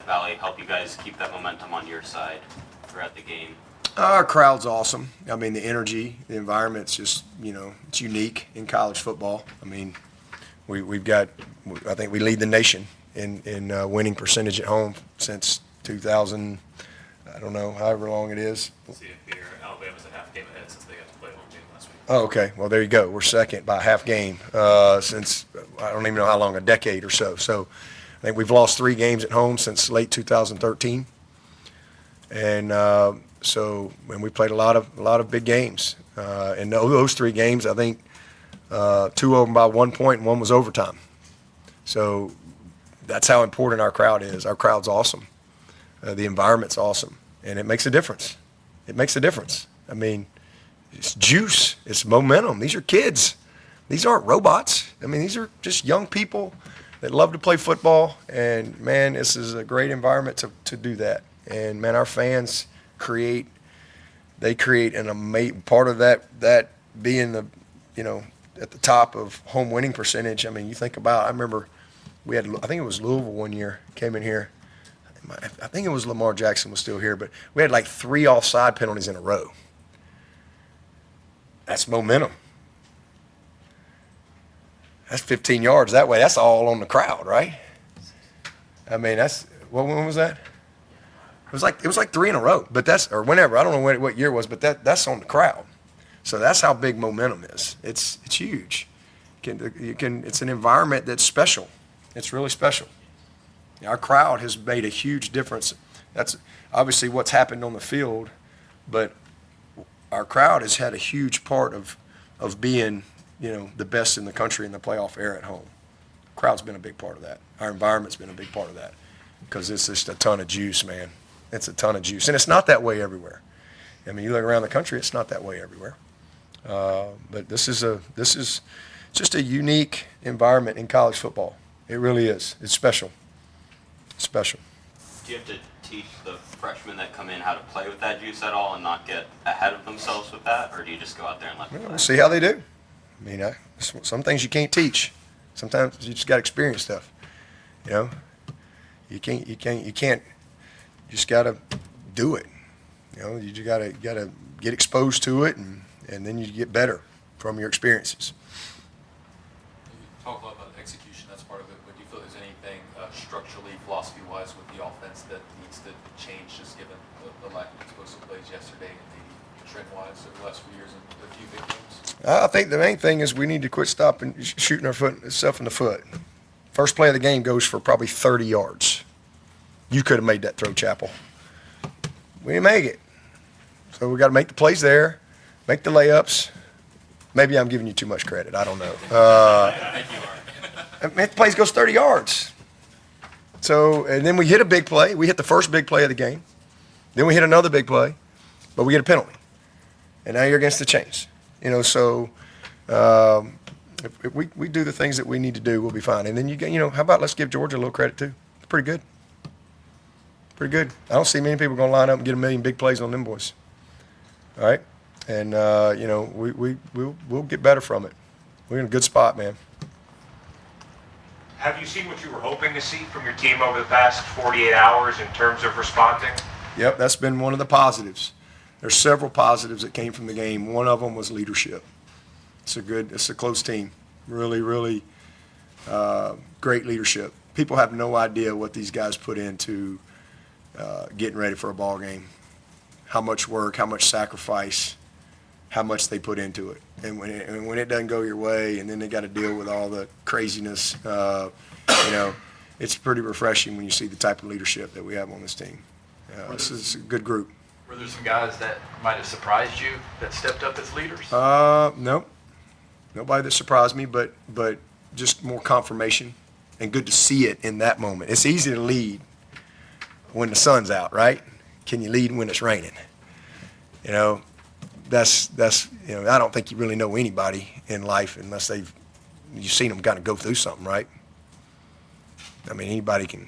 Valley help you guys keep that momentum on your side throughout the game? Our crowd's awesome. I mean, the energy, the environment's just, it's unique in college football. I mean, we've got, I think we lead the nation in winning percentage at home since 2000, I don't know, however long it is. See it here. Alabama's a half game ahead since they got to play a home game last week. Oh, okay. Well, there you go. We're second by a half game since, I don't even know how long, a decade or so. So I think we've lost 3 games at home since late 2013. And when we played a lot of big games. And those 3 games, I think 2 of them by 1 point and 1 was overtime. So that's how important our crowd is. Our crowd's awesome. The environment's awesome. And it makes a difference. It makes a difference. I mean, it's juice. It's momentum. These are kids. These aren't robots. I mean, these are just young people that love to play football. And, man, this is a great environment to do that. And, man, our fans create an amazing part of that being the, at the top of home winning percentage. I mean, you think about, I remember we had, I think it was Louisville one year, came in here. I think it was Lamar Jackson was still here, but we had like 3 offside penalties in a row. That's momentum. That's 15 yards that way. That's all on the crowd, right? I mean, when was that? It was like 3 in a row, but or whenever. I don't know what year it was, but that's on the crowd. So that's how big momentum is. It's huge. It's an environment that's special. It's really special. Our crowd has made a huge difference. That's obviously what's happened on the field, but our crowd has had a huge part of being, the best in the country in the playoff era at home. Crowd's been a big part of that. Our environment's been a big part of that because it's just a ton of juice, man. It's a ton of juice, and it's not that way everywhere. I mean, you look around the country, it's not that way everywhere. But this is just a unique environment in college football. It really is. It's special. It's special. Do you have to teach the freshmen that come in how to play with that juice at all and not get ahead of themselves with that, or do you just go out there and let them play? We'll see how they do. I mean, some things you can't teach. Sometimes you just got to experience stuff. You can't. You just got to do it. You just got to get exposed to it, and then you get better from your experiences. You talk a lot about execution. That's part of it. But do you feel there's anything structurally, philosophy-wise, with the offense that needs to change, just given the lack of explosive plays yesterday and maybe trend-wise over the last few years in a few big games? I think the main thing is we need to quit stopping shooting ourselves in the foot. First play of the game goes for probably 30 yards. You could have made that throw, Chapel. We didn't make it. So we got to make the plays there, make the layups. Maybe I'm giving you too much credit. I don't know. The plays goes 30 yards. So, and then we hit a big play. We hit the first big play of the game. Then we hit another big play, but we get a penalty. And now you're against the chains. So if we do the things that we need to do, we'll be fine. And then how about let's give Georgia a little credit too. It's pretty good. Pretty good. I don't see many people going to line up and get a million big plays on them boys. All right? And, we'll get better from it. We're in a good spot, man. Have you seen what you were hoping to see from your team over the past 48 hours in terms of responding? Yep, that's been one of the positives. There's several positives that came from the game. One of them was leadership. It's a close team. Really, really great leadership. People have no idea what these guys put into getting ready for a ball game. How much work, how much sacrifice, how much they put into it. And when it doesn't go your way, and then they got to deal with all the craziness, it's pretty refreshing when you see the type of leadership that we have on this team. This is a good group. Were there some guys that might have surprised you that stepped up as leaders? No. Nobody that surprised me, but just more confirmation and good to see it in that moment. It's easy to lead when the sun's out, right? Can you lead when it's raining? That's I don't think you really know anybody in life unless you've seen them kind of go through something, right? I mean, anybody can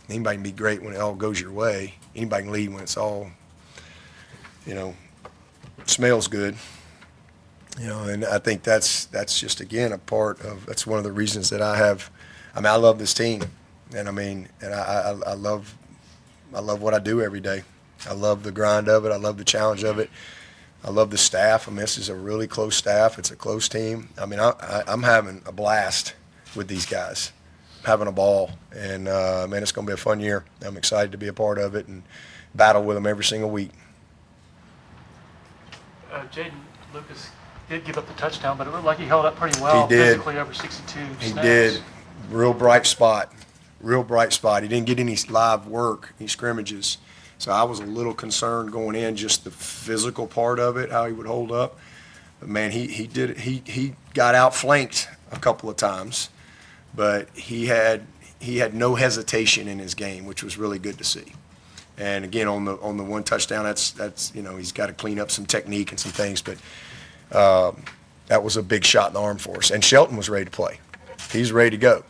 be great when it all goes your way. Anybody can lead when it's all, smells good. And I think that's just, again, that's one of the reasons that I love this team. And I mean, and I love what I do every day. I love the grind of it. I love the challenge of it. I love the staff. I mean, this is a really close staff. It's a close team. I mean, I'm having a blast with these guys. I'm having a ball. And, man, it's going to be a fun year. I'm excited to be a part of it and battle with them every single week. Jaden Lucas did give up the touchdown, but it looked like he held up pretty well. He did. Physically over 62 He snaps. did. Real bright spot. Real bright spot. He didn't get any live work, any scrimmages. So I was a little concerned going in, just the physical part of it, how he would hold up. But man, he did. He got outflanked a couple of times, but he had no hesitation in his game, which was really good to see. And again, on the one touchdown, that's he's got to clean up some technique and some things, but that was a big shot in the arm for us. And Shelton was ready to play. He's ready to go.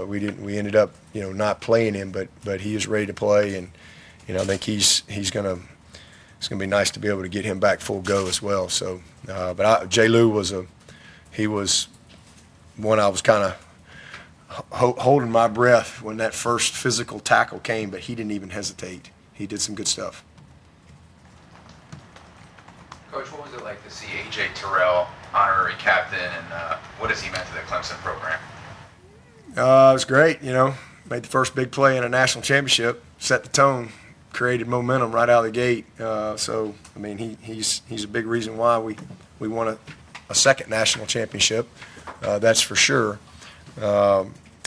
We ended up not playing him, but he is ready to play, and I think it's gonna be nice to be able to get him back full go as well. So, but J. Lou was one I was kind of holding my breath when that first physical tackle came, but he didn't even hesitate. He did some good stuff. Coach, what was it like to see A.J. Terrell honorary captain, and what has he meant to the Clemson program? It was great. Made the first big play in a national championship, set the tone, created momentum right out of the gate. So I mean, he's a big reason why we won a second national championship. That's for sure.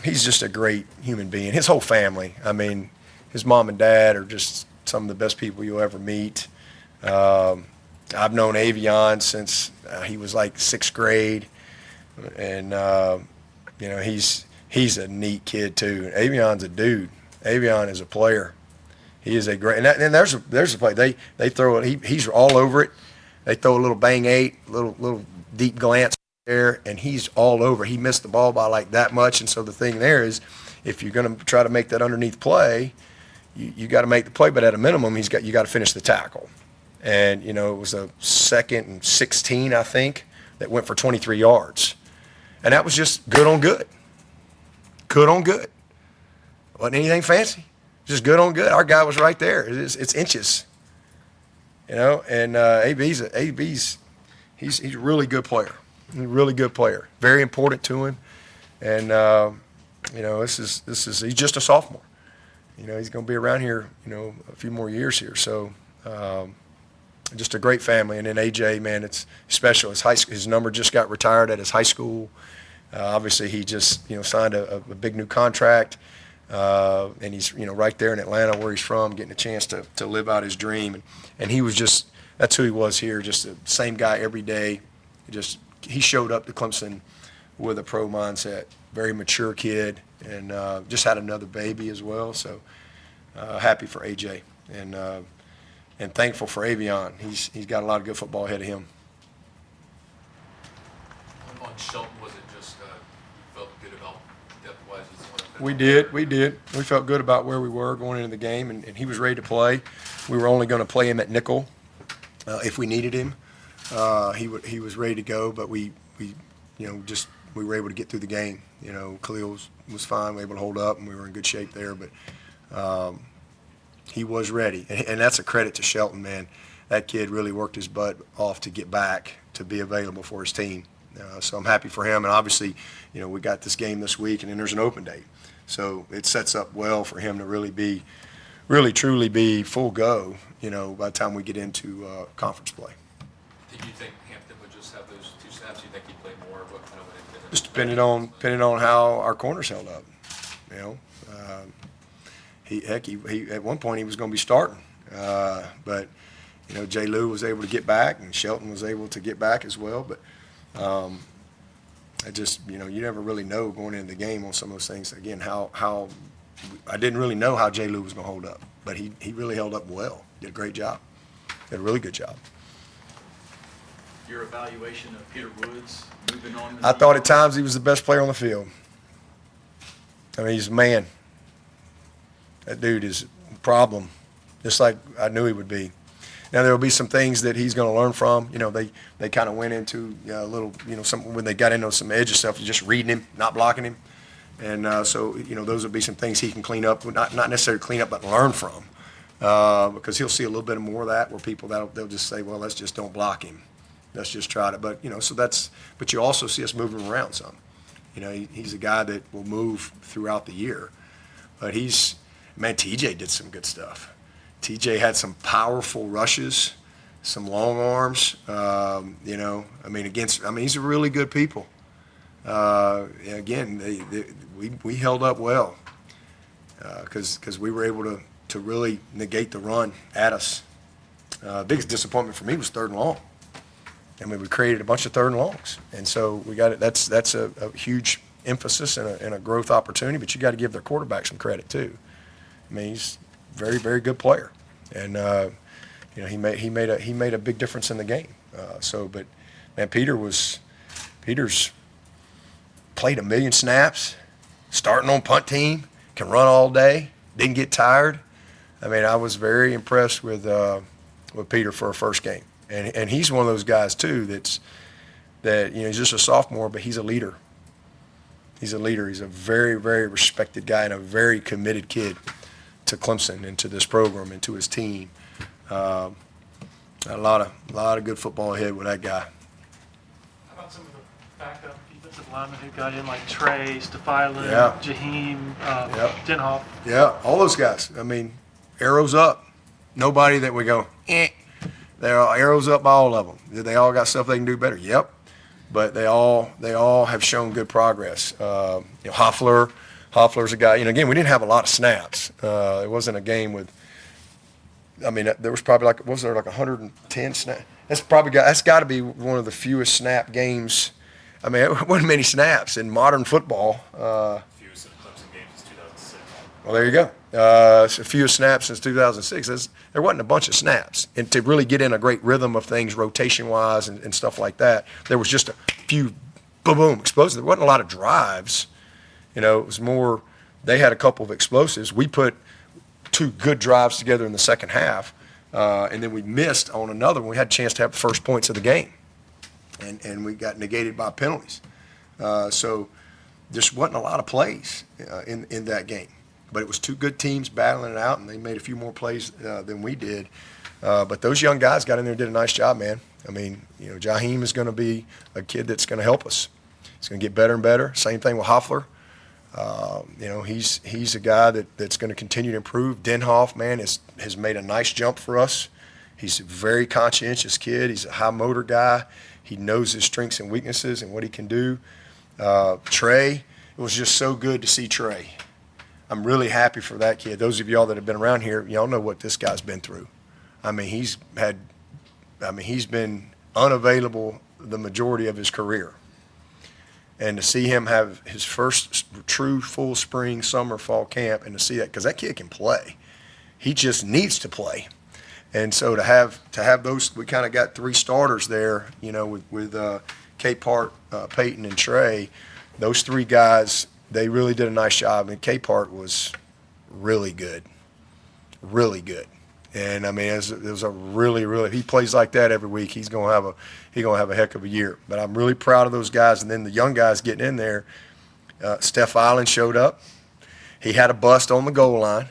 He's just a great human being. His whole family. I mean, his mom and dad are just some of the best people you'll ever meet. I've known Avion since he was like 6th grade, and he's a neat kid too. Avion's a dude. Avion is a player. He is a great. And there's a play. They throw it. He's all over it. They throw a little bang 8, little deep glance there, and he's all over. He missed the ball by like that much, and so the thing there is, if you're going to try to make that underneath play, you got to make the play, but at a minimum, you got to finish the tackle. And it was a 2nd and 16, I think, that went for 23 yards, and that was just good on good. Good on good. Wasn't anything fancy. Just good on good. Our guy was right there. It's inches. And AB's he's a really good player. He's a really good player. Very important to him. And he's just a sophomore. He's going to be around here, a few more years here. So just a great family. And then AJ, man, it's special. His number just got retired at his high school. Obviously, he just signed a big new contract, and he's right there in Atlanta where he's from, getting a chance to live out his dream. And he was that's who he was here, just the same guy every day. He showed up to Clemson with a pro mindset, very mature kid, and just had another baby as well. So happy for AJ, and thankful for Avion. He's got a lot of good football ahead of him. On Shelton, was it just you felt good about depth-wise? We did. We felt good about where we were going into the game, and he was ready to play. We were only going to play him at nickel if we needed him. He was ready to go, but we were able to get through the game. Khalil was fine, we were able to hold up, and we were in good shape there. But he was ready, and that's a credit to Shelton, man. That kid really worked his butt off to get back to be available for his team. So I'm happy for him, and obviously, we got this game this week, and then there's an open date. So it sets up well for him to really truly be full go, by the time we get into conference play. Did you think Hampton would just have those 2 snaps? Do you think he'd play more? What kind of would it been? Just depending on how our corners held up. He at one point he was going to be starting, but J. Lou was able to get back, and Shelton was able to get back as well. But I just you never really know going into the game on some of those things. Again, how I didn't really know how J. Lou was going to hold up, but he really held up well. Did a great job. Did a really good job. Your evaluation of Peter Woods moving on? I thought at times he was the best player on the field. I mean, he's a man. That dude is a problem, just like I knew he would be. Now, there will be some things that he's going to learn from. They kind of went into a little, when they got into some edge of stuff, just reading him, not blocking him. And so, those would be some things he can clean up, not necessarily clean up, but learn from. Because he'll see a little bit more of that where people, they'll just say, well, let's just don't block him. Let's just try to. But, but you also see us moving around some. He's a guy that will move throughout the year. But TJ did some good stuff. TJ had some powerful rushes, some long arms, he's a really good people. Again, we held up well because we were able to really negate the run at us. Biggest disappointment for me was 3rd and long. We created a bunch of 3rd and longs, and so we got it. That's a huge emphasis and a growth opportunity. But you got to give their quarterback some credit too. He's a very, very good player, and he made a big difference in the game. But man, Peter's played 1 million snaps, starting on punt team, can run all day, didn't get tired. I was very impressed with Peter for a first game. And he's one of those guys too he's just a sophomore, but he's a leader. He's a leader. He's a very, very respected guy and a very committed kid to Clemson and to this program and to his team. A lot of good football ahead with that guy. How about some of the backup defensive linemen who got in, like Trey, Stefilin, Yeah. Jaheim, Yep. Denhoff? Yeah, all those guys. Arrows up. Nobody that we go, They're all arrows up by all of them. They all got stuff they can do better. Yep. But they all have shown good progress. Hoffler's a guy. Again, we didn't have a lot of snaps. It wasn't a game with. There was probably 110 snaps. That's got to be one of the fewest snap games. It wasn't many snaps in modern football. Fewest in Clemson games is 2006. Well, there you go. It's a few snaps since 2006. There wasn't a bunch of snaps. And to really get in a great rhythm of things rotation-wise and stuff like that, there was just a few boom, explosives. There wasn't a lot of drives. It was more they had a couple of explosives. We put 2 good drives together in the second half, and then we missed on another one. We had a chance to have the first points of the game, and we got negated by penalties. So just wasn't a lot of plays in that game. But it was 2 good teams battling it out, and they made a few more plays than we did. But those young guys got in there and did a nice job, man. Jaheim is going to be a kid that's going to help us. He's going to get better and better. Same thing with Hoffler. He's a guy that's going to continue to improve. Denhoff, man, has made a nice jump for us. He's a very conscientious kid. He's a high motor guy. He knows his strengths and weaknesses and what he can do. Trey, it was just so good to see Trey. I'm really happy for that kid. Those of y'all that have been around here, y'all know what this guy's been through. He's been unavailable the majority of his career. And to see him have his first true full spring, summer, fall camp, and to see that, because that kid can play. He just needs to play. And so to have those, we kind of got 3 starters there, with Capehart, Peyton, and Trey. Those 3 guys, they really did a nice job. And Capehart was really good. Really good. And it was a really, he plays like that every week. He's gonna have a heck of a year. But I'm really proud of those guys. And then the young guys getting in there. Steph Island showed up. He had a bust on the goal line.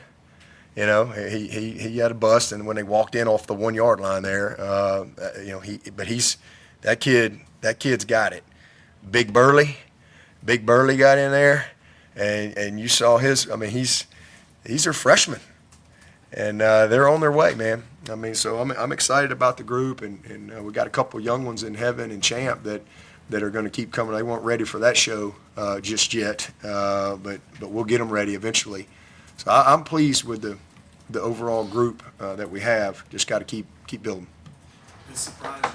He had a bust, and when they walked in off the 1 yard line there, that kid's got it. Big Burley got in there, and you saw his. He's a freshman. And they're on their way, man. So I'm excited about the group, and we got a couple young ones in Heaven and Champ that are going to keep coming. They weren't ready for that show just yet, but we'll get them ready eventually. So I'm pleased with the overall group that we have. Just got to keep building. Did it surprise you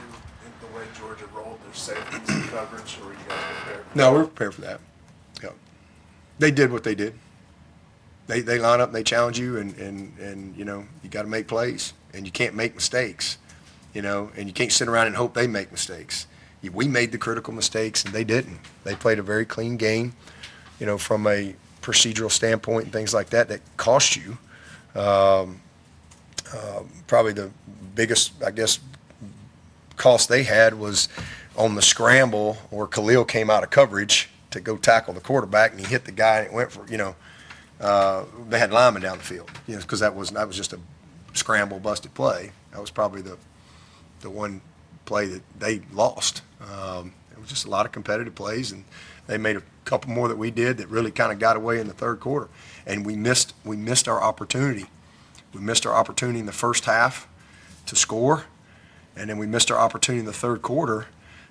in the way Georgia rolled their safeties and coverage, or were you guys prepared? No, we're prepared for that. Yeah. They did what they did. They line up and they challenge you, and you got to make plays, and you can't make mistakes, and you can't sit around and hope they make mistakes. We made the critical mistakes, and they didn't. They played a very clean game, from a procedural standpoint and things like that cost you. Probably the biggest, I guess, cost they had was on the scramble where Khalil came out of coverage to go tackle the quarterback, and he hit the guy, and it went for, they had linemen down the field, because that was just a scramble, busted play. That was probably the one play that they lost. It was just a lot of competitive plays, and they made a couple more that we did that really kind of got away in the third quarter, and we missed our opportunity. We missed our opportunity in the first half to score, and then we missed our opportunity in the third quarter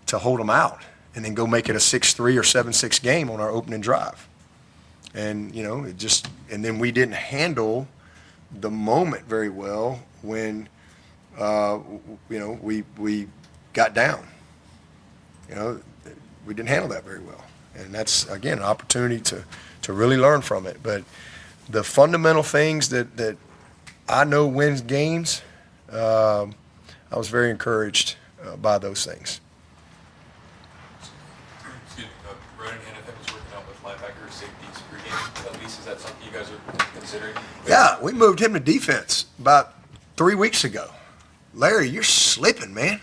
to hold them out and then go make it a 6-3 or 7-6 game on our opening drive. And, and then we didn't handle the moment very well when, we got down. We didn't handle that very well. And that's, again, an opportunity to really learn from it. But the fundamental things that I know wins games, I was very encouraged by those things. Excuse me, Ronan Hannafin was working out with linebacker safeties pregame. At least, is that something you guys are considering? Yeah, we moved him to defense about 3 weeks ago. Larry, you're slipping, man.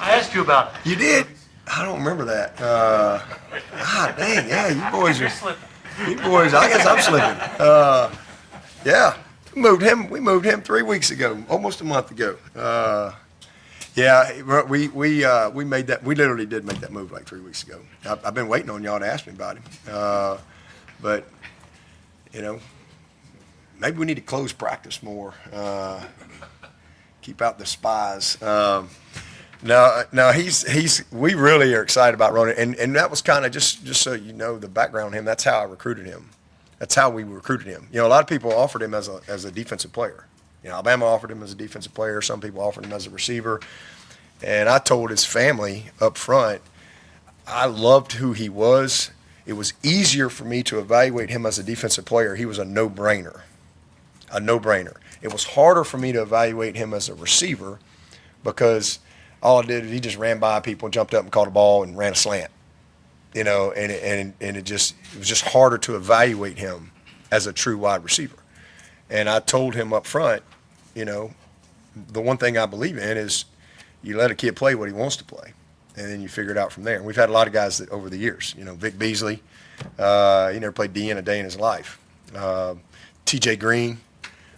I asked you about it. You did? I don't remember that. Dang, yeah, you boys You're are. slipping. You boys, I guess I'm slipping. Yeah, we moved him 3 weeks ago, almost a month ago. Yeah, we made that. We literally did make that move like 3 weeks ago. I've been waiting on y'all to ask me about him, but maybe we need to close practice more. Keep out the spies. No, we really are excited about Ronan, and that was kind of just so you know the background on him. That's how I recruited him. That's how we recruited him. A lot of people offered him as a defensive player. Alabama offered him as a defensive player. Some people offered him as a receiver. And I told his family up front, I loved who he was. It was easier for me to evaluate him as a defensive player. He was a no-brainer. A no-brainer. It was harder for me to evaluate him as a receiver because all I did is he just ran by people and jumped up and caught a ball and ran a slant. And it was just harder to evaluate him as a true wide receiver. And I told him up front, the one thing I believe in is you let a kid play what he wants to play, and then you figure it out from there. And we've had a lot of guys that over the years, Vic Beasley, he never played D in a day in his life. TJ Green,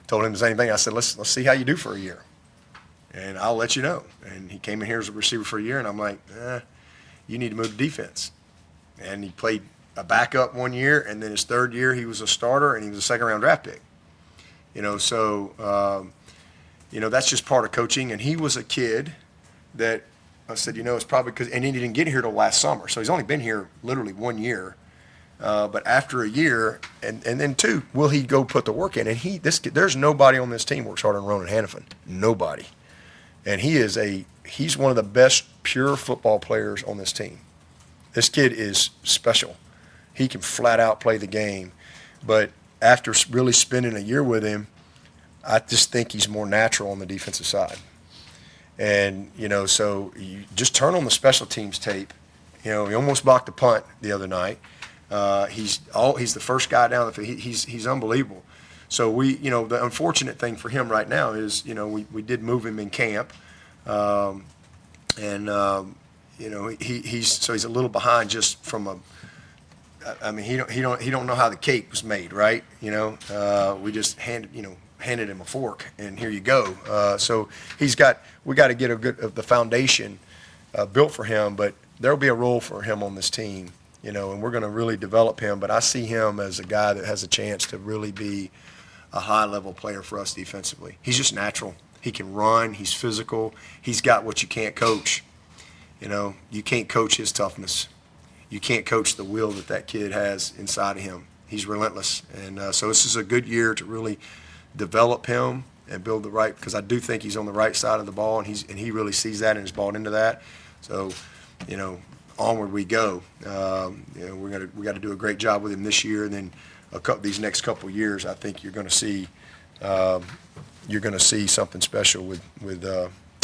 told him the same thing. I said, let's see how you do for a year, and I'll let you know. And he came in here as a receiver for a year, and I'm like, you need to move to defense. And he played a backup 1 year, and then his third year he was a starter, and he was a second-round draft pick. That's just part of coaching. And he was a kid that I said, it's probably because, and he didn't get here till last summer. So he's only been here literally 1 year. But after a year, and then two, will he go put the work in? And there's nobody on this team works harder than Ronan Hannafin. Nobody. And he's one of the best pure football players on this team. This kid is special. He can flat out play the game. But after really spending a year with him, I just think he's more natural on the defensive side. And, so you just turn on the special teams tape. He almost blocked the punt the other night. He's the first guy down the field. He's unbelievable. So the unfortunate thing for him right now is, we did move him in camp. He's a little behind just from he don't know how the cake was made, right? We just handed him a fork and here you go. So we got to get the foundation built for him, but there'll be a role for him on this team, and we're going to really develop him. But I see him as a guy that has a chance to really be a high-level player for us defensively. He's just natural. He can run. He's physical. He's got what you can't coach. You can't coach his toughness. You can't coach the will that kid has inside of him. He's relentless. And so this is a good year to really develop him and build the right, because I do think he's on the right side of the ball, and he really sees that and is bought into that. So, onward we go. We got to do a great job with him this year, and then these next couple of years, I think you're going to see something special with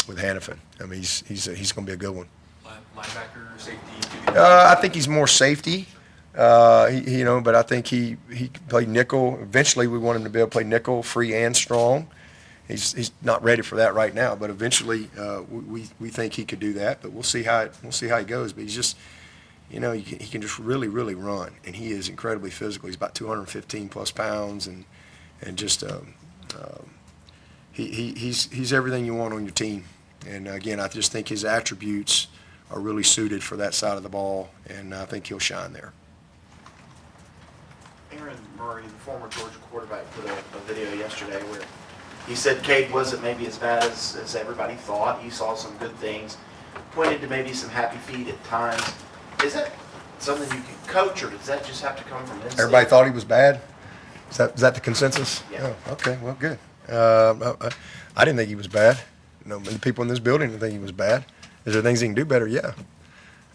Hannafin. I mean, he's going to be a good one. Linebacker, safety? I think he's more safety. But I think he played nickel. Eventually, we want him to be able to play nickel, free and strong. He's not ready for that right now, but eventually we think he could do that. But we'll see how he goes. But you know, he can just really, really run, and he is incredibly physical. He's about 215 plus pounds, and just he's everything you want on your team. And again, I just think his attributes are really suited for that side of the ball, and I think he'll shine there. Aaron Murray, the former Georgia quarterback, put a video yesterday where he said Cade wasn't maybe as bad as everybody thought. He saw some good things, pointed to maybe some happy feet at times. Is that something you can coach, or does that just have to come from inside? Everybody thought he was bad? Is that the consensus? Yeah. Oh, okay, well, good. I didn't think he was bad. You know, many people in this building didn't think he was bad. Is there things he can do better? Yeah,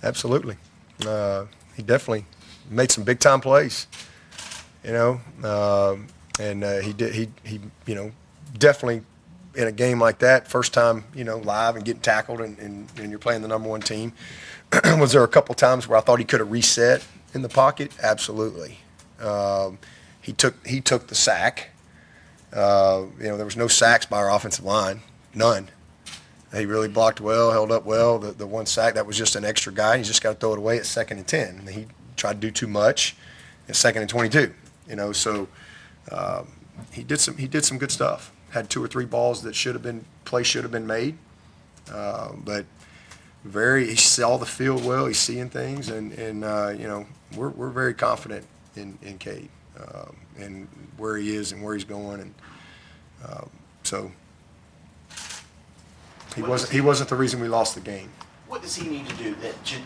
absolutely. He definitely made some big time plays, you know, and he you know, definitely in a game like that, first time, you know, live and getting tackled, and you're playing the number one team. Was there a couple times where I thought he could have reset in the pocket? Absolutely. He took the sack. You know, there was no sacks by our offensive line, none. He really blocked well, held up well. The one sack, that was just an extra guy. He's just got to throw it away at 2nd and 10. And he tried to do too much at 2nd and 22. You know, so he did some good stuff. Had 2 or 3 balls that should have been made. But he saw the field well. He's seeing things, and you know, we're very confident in Cade and where he is and where he's going, and so. He wasn't the reason we lost the game. What does he need to do to